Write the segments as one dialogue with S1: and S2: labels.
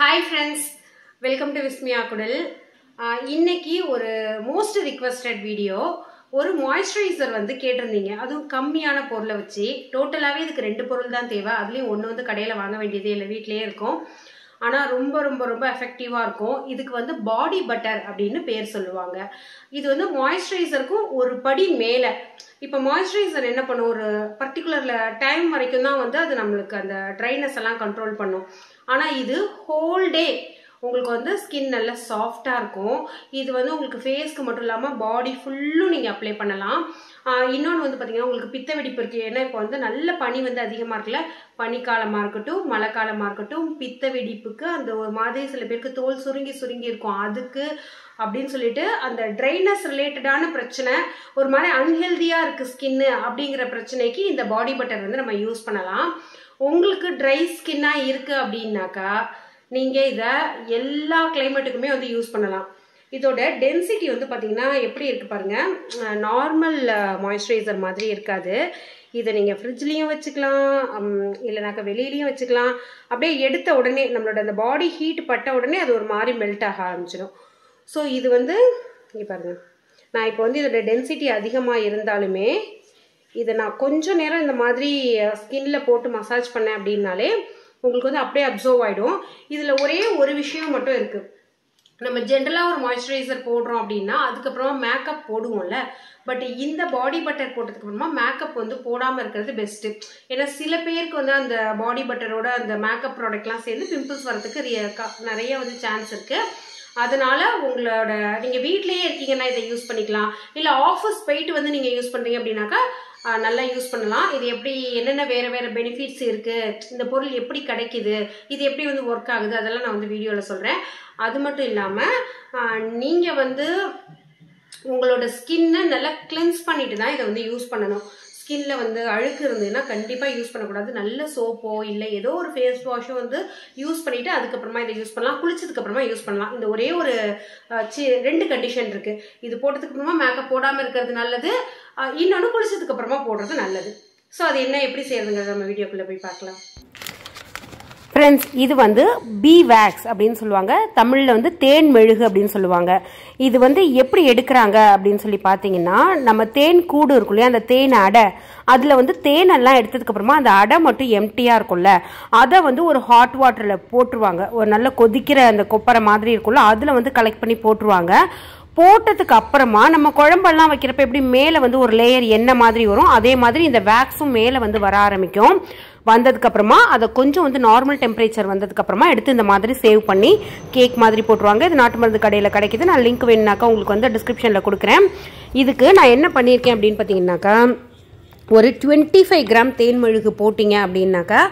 S1: Hi friends, welcome to Vismya Kudal. இன்னைக்கு ஒரு most requested video ஒரு moisturizer வந்து கேட்டிருந்தீங்க. அதுவும் கம்மியான பொருளை வச்சு டோட்டலாவே இதுக்கு ரெண்டு பொருள் தான் தேவை. அதுலயும் ஒன்னு வந்து கடையில வாங்க வேண்டியதே இல்ல, வீட்லயே இருக்கும். ஆனா ரொம்ப ரொம்ப ரொம்ப எஃபெக்டிவா இருக்கும். இதுக்கு வந்து பாடி பட்டர் அப்படின்னு பேர் சொல்லுவாங்க. இது வந்து மாய்ஸ்சரைசருக்கு ஒரு படி மேல. இப்ப மாய்ஸ்சரைசர் என்ன பண்ணும், ஒரு பர்டிகுலர் டைம் வரைக்கும் தான் வந்து அது நம்மளுக்கு அந்த ட்ரைனஸ் எல்லாம் கண்ட்ரோல் பண்ணும். ஆனா இது ஹோல் டே உங்களுக்கு வந்து ஸ்கின் நல்லா சாஃப்டா இருக்கும். இது வந்து உங்களுக்கு ஃபேஸ்க்கு மட்டும் இல்லாம பாடி ஃபுல்லும் நீங்க அப்ளை பண்ணலாம். இன்னொன்று வந்து பாத்தீங்கன்னா உங்களுக்கு பித்த வெடிப்பு இருக்கு. ஏன்னா இப்போ வந்து நல்ல பனி வந்து அதிகமா இருக்குல்ல, பனிக்காலமா இருக்கட்டும் மழை காலமா இருக்கட்டும், பித்த வெடிப்புக்கு அந்த ஒரு மாதிரி சில பேருக்கு தோல் சுருங்கி சுருங்கி இருக்கும், அதுக்கு அப்படின்னு சொல்லிட்டு அந்த ட்ரைனஸ் ரிலேட்டடான பிரச்சனை, ஒரு மாதிரி அன்ஹெல்தியா இருக்கு ஸ்கின்னு அப்படிங்கிற பிரச்சனைக்கு இந்த பாடி பட்டர் வந்து நம்ம யூஸ் பண்ணலாம். உங்களுக்கு ட்ரை ஸ்கின்னா இருக்கு அப்படின்னாக்கா நீங்க இத எல்லா கிளைமேட்டுக்குமே வந்து யூஸ் பண்ணலாம். இதோட டென்சிட்டி வந்து பாத்தீங்கன்னா எப்படி இருக்கு பாருங்க, நார்மல் மாய்ஸ்சரைசர் மாதிரி இருக்காது. இதை நீங்க ஃப்ரிட்ஜ்லயும் வச்சுக்கலாம், இல்லைனாக்கா வெளியிலயும் வச்சுக்கலாம். அப்படியே எடுத்த உடனே நம்மளோட அந்த பாடி ஹீட் பட்ட உடனே அது ஒரு மாதிரி மெல்ட் ஆக ஆரம்பிச்சிடும். ஸோ இது வந்து இங்க பாருங்க, நான் இப்போ வந்து இதோட டென்சிட்டி அதிகமா இருந்தாலுமே இதை நான் கொஞ்சம் நேரம் இந்த மாதிரி ஸ்கின்ல போட்டு மசாஜ் பண்ணேன் அப்படின்னாலே உங்களுக்கு வந்து அப்படியே அப்சர்வ் ஆயிடும். இதுல ஒரே ஒரு விஷயம் மட்டும் இருக்கு. நம்ம ஜென்ரலா ஒரு மாய்ஸ்சரைசர் போடுறோம் அப்படின்னா அதுக்கப்புறமா மேக்கப் போடுவோம்ல, பட் இந்த பாடி பட்டர் போட்டதுக்கு அப்புறமா மேக்கப் வந்து போடாம இருக்கிறது பெஸ்ட். ஏன்னா சில பேருக்கு வந்து அந்த பாடி பட்டரோட அந்த மேக்கப் ப்ராடக்ட்லாம் சேர்ந்து பிம்பிள்ஸ் வரதுக்கு நிறைய வந்து சான்ஸ் இருக்கு. அதனால உங்களோட நீங்க வீட்லயே இருக்கீங்கன்னா இதை யூஸ் பண்ணிக்கலாம். இல்ல ஆஃபீஸ் போயிட்டு வந்து நீங்க யூஸ் பண்றீங்க அப்படின்னாக்கா நல்லா யூஸ் பண்ணலாம். இது எப்படி என்னென்ன வேற வேற பெனிஃபிட்ஸ் இருக்கு, இந்த பொருள் எப்படி கிடைக்குது, இது எப்படி வந்து ஒர்க் ஆகுது, அதெல்லாம் நான் வந்து வீடியோல சொல்றேன். அது மட்டும் இல்லாம நீங்க வந்து உங்களோட ஸ்கின்னை நல்லா கிளென்ஸ் பண்ணிட்டு தான் இதை வந்து யூஸ் பண்ணணும். ஸ்கின்ல வந்து அழுக்கு இருந்ததுன்னா கண்டிப்பா யூஸ் பண்ணக்கூடாது. நல்ல சோப்போ இல்ல ஏதோ ஒரு ஃபேஸ் வாஷோ வந்து யூஸ் பண்ணிட்டு அதுக்கப்புறமா இதை யூஸ் பண்ணலாம். குளிச்சதுக்கு அப்புறமா யூஸ் பண்ணலாம். இந்த ஒரே ஒரு ரெண்டு கண்டிஷன் இருக்கு. இது போட்டதுக்கு அப்புறமா மேக்கப் போடாம இருக்கிறது நல்லது, இன்னொன்னு குளிச்சதுக்கு அப்புறமா போடுறது நல்லது. ஸோ அது என்ன எப்படி செய்யறதுங்கிறத நம்ம வீடியோக்குள்ள போய் பார்க்கலாம்.
S2: ஃப்ரெண்ட்ஸ், இது வந்து பீ வேக்ஸ் அப்படின்னு சொல்லுவாங்க, தமிழில் வந்து தேன் மெழுகு அப்படின்னு சொல்லுவாங்க. இது வந்து எப்படி எடுக்கிறாங்க அப்படின்னு சொல்லி பார்த்தீங்கன்னா, நம்ம தேன் கூடு இருக்கும் இல்லையா, அந்த தேன் அடை, அதில் வந்து தேனெல்லாம் எடுத்ததுக்கு அப்புறமா அந்த அடை மட்டும் எம்டியாக இருக்கும்ல, அதை வந்து ஒரு ஹாட் வாட்டரில் போட்டுருவாங்க. ஒரு நல்ல கொதிக்கிற அந்த கொப்பரை மாதிரி இருக்கும்ல, அதில் வந்து கலெக்ட் பண்ணி போட்டுருவாங்க. போட்டதுக்கு அப்புறமா நம்ம குழம்பெல்லாம் வைக்கிறப்ப எப்படி மேலே வந்து ஒரு லேயர் எண்ணெய் மாதிரி வரும், அதே மாதிரி இந்த வேக்ஸும் மேலே வந்து வர ஆரம்பிக்கும். வந்ததுக்கு அப்புறமா அதை கொஞ்சம் வந்து நார்மல் டெம்பரேச்சர் வந்ததுக்கு அப்புறமா எடுத்து இந்த மாதிரி சேவ் பண்ணி கேக் மாதிரி போட்டுருவாங்க. இது நாட்டு மருந்து கடையில் கிடைக்குது. நான் லிங்க் வேணுனாக்கா உங்களுக்கு வந்து டிஸ்கிரிப்ஷனில் கொடுக்குறேன். இதுக்கு நான் என்ன பண்ணியிருக்கேன் அப்படின்னு பார்த்தீங்கன்னாக்கா, ஒரு 25 கிராம் தேன் மெழுகு போட்டிங்க அப்படின்னாக்கா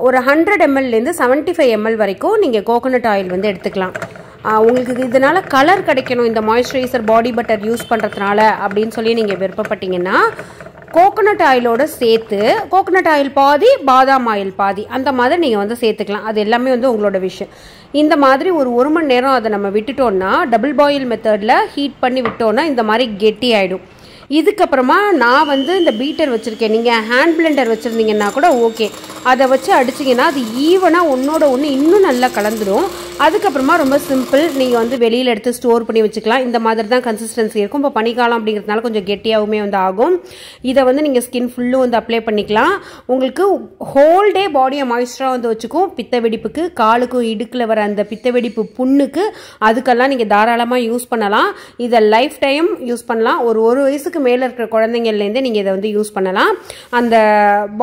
S2: ஒரு 100 ml-லேருந்து 75 ml வரைக்கும் நீங்கள் கோகோனட் ஆயில் வந்து எடுத்துக்கலாம். உங்களுக்கு இதனால கலர் கிடைக்கணும் இந்த மாய்ஸ்சரைசர் பாடி பட்டர் யூஸ் பண்ணுறதுனால அப்படின்னு சொல்லி நீங்கள் விருப்பப்பட்டீங்கன்னா கோகோனட் ஆயிலோட சேர்த்து கோகோனட் ஆயில் பாதி பாதாம் ஆயில் பாதி அந்த மாதிரி நீங்கள் வந்து சேர்த்துக்கலாம். அது எல்லாமே வந்து உங்களோட விஷயம். இந்த மாதிரி ஒரு மணி நேரம் அதை நம்ம விட்டுட்டோம்னா, டபுள் பாயில் மெத்தடில் ஹீட் பண்ணி விட்டோம்னா இந்த மாதிரி கெட்டி ஆகிடும். இதுக்கப்புறமா நான் வந்து இந்த பீட்டர் வச்சுருக்கேன். நீங்கள் ஹேண்ட் பிளெண்டர் வச்சுருந்தீங்கன்னா கூட ஓகே, அதை வச்சு அடிச்சிங்கன்னா அது ஈவனாக ஒன்றோட ஒன்று இன்னும் நல்லா கலந்துடும். அதுக்கப்புறமா ரொம்ப சிம்பிள், நீங்கள் வந்து வெளியில் எடுத்து ஸ்டோர் பண்ணி வச்சுக்கலாம். இந்த மாதிரி தான் கன்சிஸ்டன்சி இருக்கும். இப்போ பனிக்காலம் அப்படிங்கிறதுனால கொஞ்சம் கெட்டியாகவுமே வந்து ஆகும். இதை வந்து நீங்கள் ஸ்கின் ஃபுல்லும் வந்து அப்ளை பண்ணிக்கலாம். உங்களுக்கு ஹோல் டே பாடியை மாய்ஸ்சராக வந்து வச்சுக்கும். பித்த வெடிப்புக்கு, காலுக்கும் இடுக்கில் வர அந்த பித்த வெடிப்பு புண்ணுக்கு, அதுக்கெல்லாம் நீங்கள் தாராளமாக யூஸ் பண்ணலாம். இதை லைஃப் டைம் யூஸ் பண்ணலாம். ஒரு வயசுக்கு மேல இருக்கிற குழந்தைங்கள்லேருந்து நீங்க இதை வந்து யூஸ் பண்ணலாம். அந்த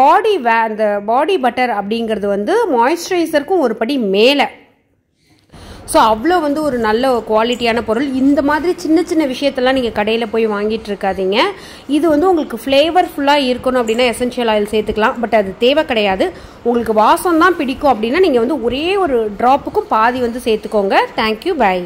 S2: பாடி பட்டர் அப்படிங்கிறது வந்து மாய்ஸ்சரைசருக்கும் ஒரு படி மேல. ஸோ அவ்வளோ வந்து ஒரு நல்ல குவாலிட்டியான பொருள். இந்த மாதிரி சின்ன சின்ன விஷயத்தெல்லாம் நீங்கள் கடையில் போய் வாங்கிட்டு இருக்காதீங்க. இது வந்து உங்களுக்கு ஃப்ளேவர்ஃபுல்லாக இருக்கணும் அப்படின்னா எசென்ஷியல் ஆயில் சேர்த்துக்கலாம், பட் அது தேவை கிடையாது. உங்களுக்கு வாசம் தான் பிடிக்கும் அப்படின்னா நீங்கள் வந்து ஒரே ஒரு ட்ராப்புக்கும் பாதி வந்து சேர்த்துக்கோங்க. Thank you, by.